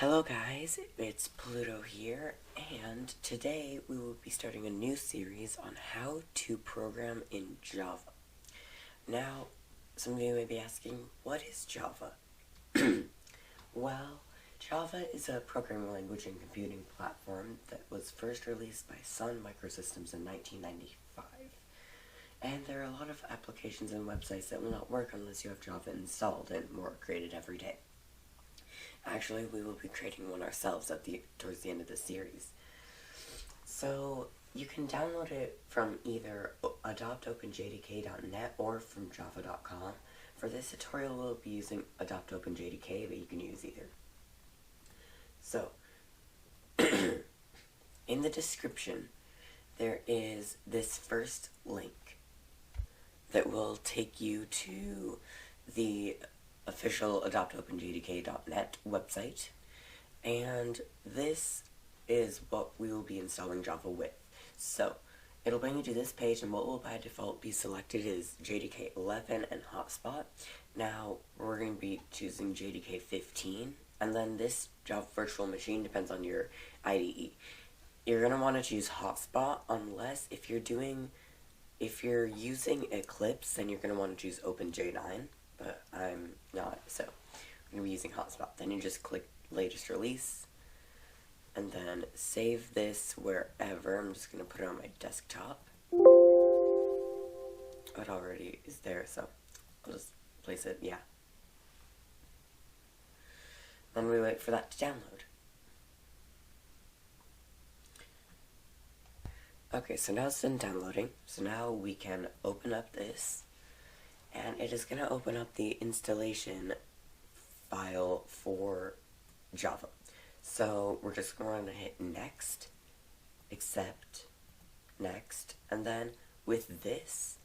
Hello guys, it's Pluto here, and today we will be starting a new series on how to program in Java. Now, some of you may be asking, what is Java? Well, Java is a programming language and computing platform that was first released by Sun Microsystems in 1995. And there are a lot of applications and websites that will not work unless you have Java installed, and more are created every day. Actually, we will be creating one ourselves towards the end of the series. So, you can download it from either adoptopenjdk.net or from java.com. For this tutorial, we'll be using adoptopenjdk, but you can use either. So, in the description, there is this first link that will take you to the official adoptopenjdk.net website, and this is what we will be installing Java with. So, it'll bring you to this page, and what will by default be selected is JDK 11 and Hotspot. Now, we're going to be choosing JDK 15, and then this Java virtual machine depends on your IDE. You're going to want to choose Hotspot unless if you're using Eclipse, then you're going to want to choose OpenJ9. But I'm not, so I'm going to be using Hotspot. Then you just click latest release, and then save this wherever. I'm just going to put it on my desktop. It already is there, so I'll just place it, yeah. Then we wait for that to download. Okay, so now it's done downloading, so now we can open up this. And it is going to open up the installation file for Java. So we're just going to hit next, accept, next, and then with this,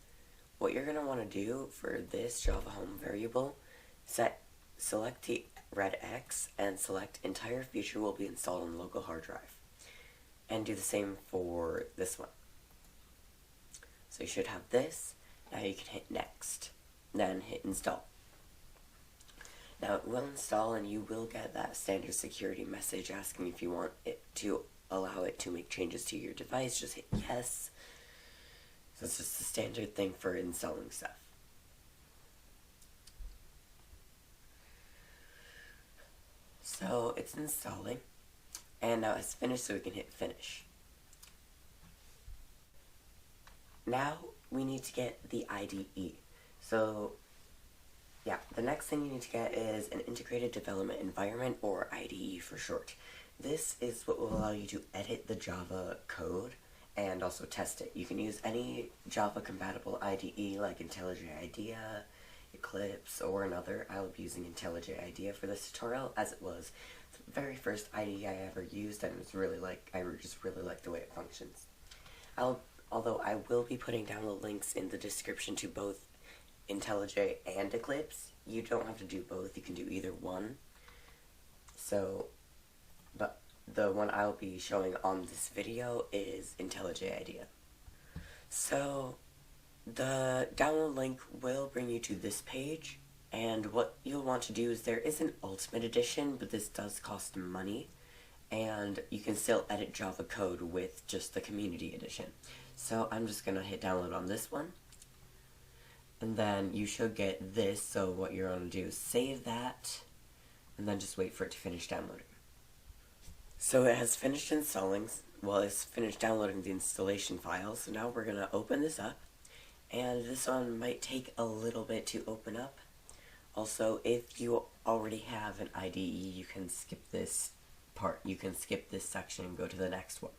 what you're going to want to do for this Java home variable, select the red X and select entire feature will be installed on the local hard drive. And do the same for this one. So you should have this. Now you can hit next. Then hit install. Now it will install and you will get that standard security message asking if you want it to allow it to make changes to your device. Just hit yes. So it's just a standard thing for installing stuff. So it's installing, and now it's finished, so we can hit finish. Now we need to get the IDE. So, yeah, the next thing you need to get is an integrated development environment, or IDE for short. This is what will allow you to edit the Java code and also test it. You can use any Java compatible IDE like IntelliJ IDEA, Eclipse, or another. I'll be using IntelliJ IDEA for this tutorial, as it was the very first IDE I ever used, and I just really like the way it functions. Although I will be putting down the links in the description to both IntelliJ and Eclipse. You don't have to do both, you can do either one. So, but the one I'll be showing on this video is IntelliJ IDEA. So, the download link will bring you to this page, and what you'll want to do is there is an Ultimate Edition, but this does cost money, and you can still edit Java code with just the Community Edition. So I'm just going to hit download on this one. And then you should get this, so what you're going to do is save that, and then just wait for it to finish downloading. So it has finished installing, well, it's finished downloading the installation file, so now we're going to open this up, and this one might take a little bit to open up. Also, if you already have an IDE, you can skip this part, you can skip this section and go to the next one.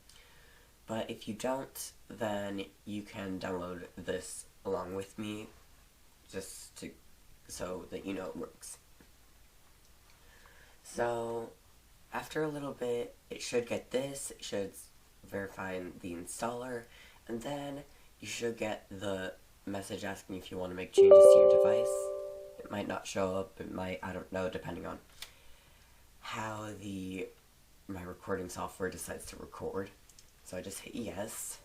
But if you don't, then you can download this along with me, just so that you know it works. So, after a little bit, it should get this, it should verify the installer, and then you should get the message asking if you want to make changes to your device. It might not show up, it might, I don't know, depending on how my recording software decides to record. So I just hit yes,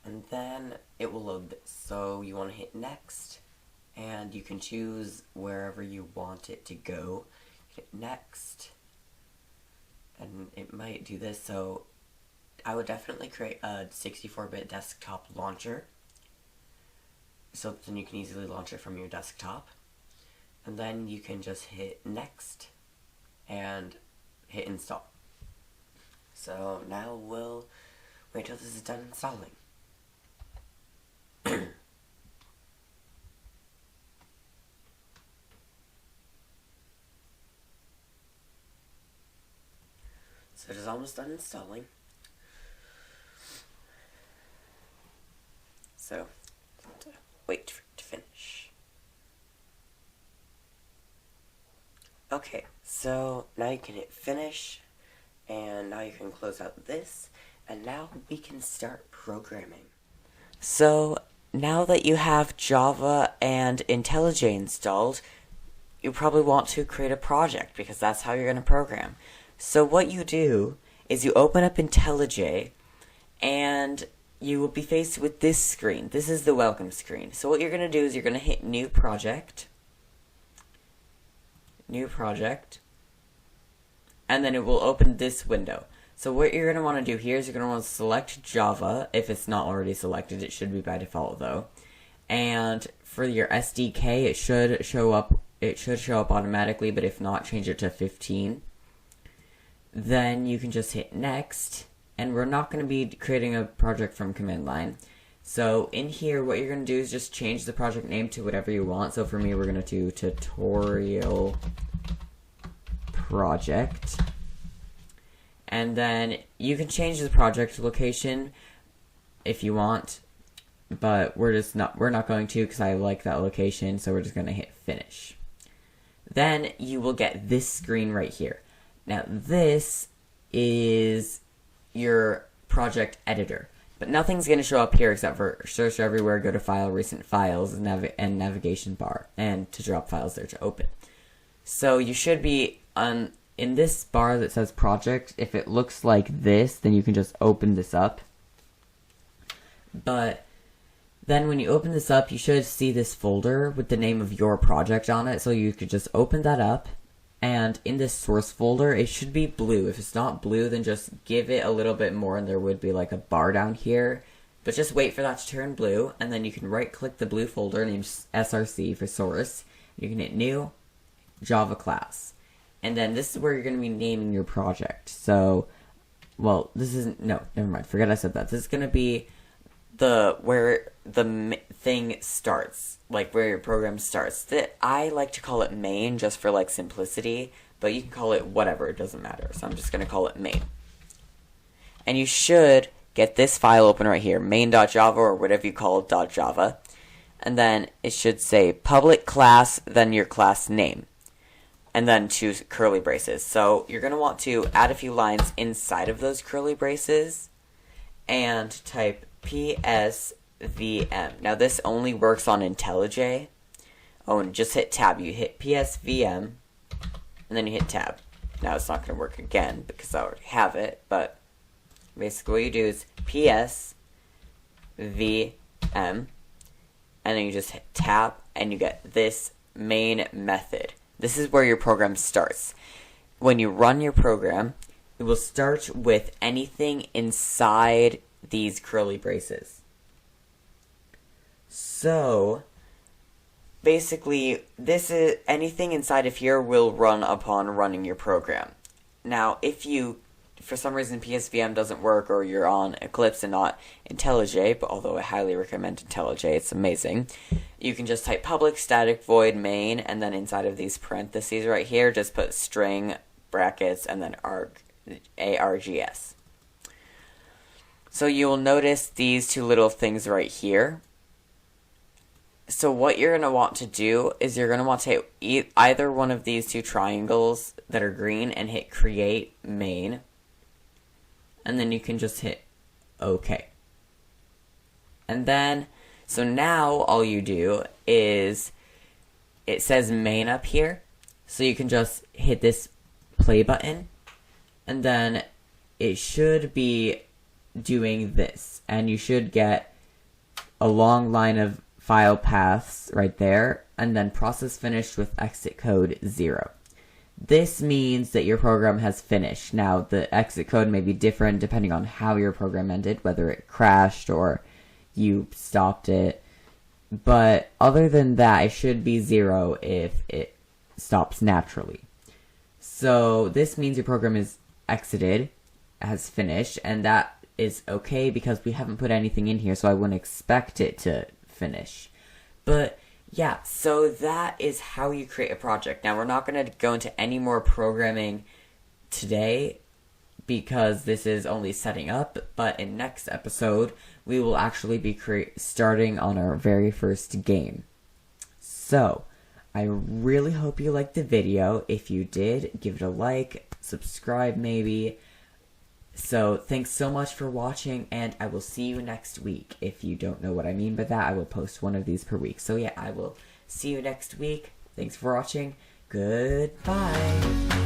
and then it will load this. So you want to hit next, and you can choose wherever you want it to go. Hit next, and it might do this, so I would definitely create a 64-bit desktop launcher, so then you can easily launch it from your desktop. And then you can just hit next and hit install. So now we'll wait till this is done installing. So it is almost done installing. So, wait for it to finish. Okay, so now you can hit finish, and now you can close out this, and now we can start programming. So, now that you have Java and IntelliJ installed, you probably want to create a project, because that's how you're going to program. So what you do is you open up IntelliJ, and you will be faced with this screen. This is the welcome screen. So what you're going to do is you're going to hit New Project, and then it will open this window. So what you're going to want to do here is you're going to want to select Java. If it's not already selected, it should be by default though. And for your SDK, it should show up automatically, but if not, change it to 15. Then you can just hit next, and we're not going to be creating a project from command line. So in here, what you're going to do is just change the project name to whatever you want. So for me, we're going to do tutorial project. And then you can change the project location if you want, but we're not going to, because I like that location, so we're just going to hit finish. Then you will get this screen right here. Now this is your project editor, but nothing's going to show up here except for search everywhere, go to file, recent files, and navigation bar, and to drop files there to open. So you should be in this bar that says project. If it looks like this, then you can just open this up. But then when you open this up, you should see this folder with the name of your project on it. So you could just open that up. And in this source folder, it should be blue. If it's not blue, then just give it a little bit more, and there would be like a bar down here. But just wait for that to turn blue, and then you can right-click the blue folder, named SRC for source. You can hit New, Java class. And then this is where you're going to be naming your project. So, well, this isn't, no, never mind, forget I said that. This is going to be where the thing starts, like where your program starts. I like to call it main just for like simplicity, but you can call it whatever, it doesn't matter. So I'm just going to call it main. And you should get this file open right here, main.java or whatever you call it, .java. And then it should say public class, then your class name. And then choose curly braces. So you're going to want to add a few lines inside of those curly braces and type PSVM. Now this only works on IntelliJ. Oh, and just hit tab. You hit PSVM, and then you hit tab. Now it's not going to work again because I already have it, but basically what you do is PSVM, and then you just hit tab, and you get this main method. This is where your program starts. When you run your program, it will start with anything inside these curly braces. So basically, this is anything inside of here will run upon running your program. Now, if you, for some reason, PSVM doesn't work, or you're on Eclipse and not IntelliJ, but although I highly recommend IntelliJ, it's amazing, you can just type public static void main, and then inside of these parentheses right here, just put string, brackets, and then args. So you will notice these two little things right here. So what you're going to want to do is you're going to want to hit either one of these two triangles that are green and hit create main. And then you can just hit OK. And then, so now all you do is, it says main up here. So you can just hit this play button. And then it should be doing this, and you should get a long line of file paths right there, and then process finished with exit code 0. this means that your program has finished. Now, the exit code may be different depending on how your program ended, whether it crashed or you stopped it. But other than that, it should be 0 if it stops naturally. So this means your program is exited, has finished, and that is okay because we haven't put anything in here, so I wouldn't expect it to finish. But yeah, so that is how you create a project. Now, we're not going to go into any more programming today because this is only setting up, but in next episode, we will actually be starting on our very first game. So, I really hope you liked the video. If you did, give it a like, subscribe maybe. So, thanks so much for watching, and I will see you next week. If you don't know what I mean by that, I will post one of these per week. So yeah, I will see you next week. Thanks for watching. Goodbye.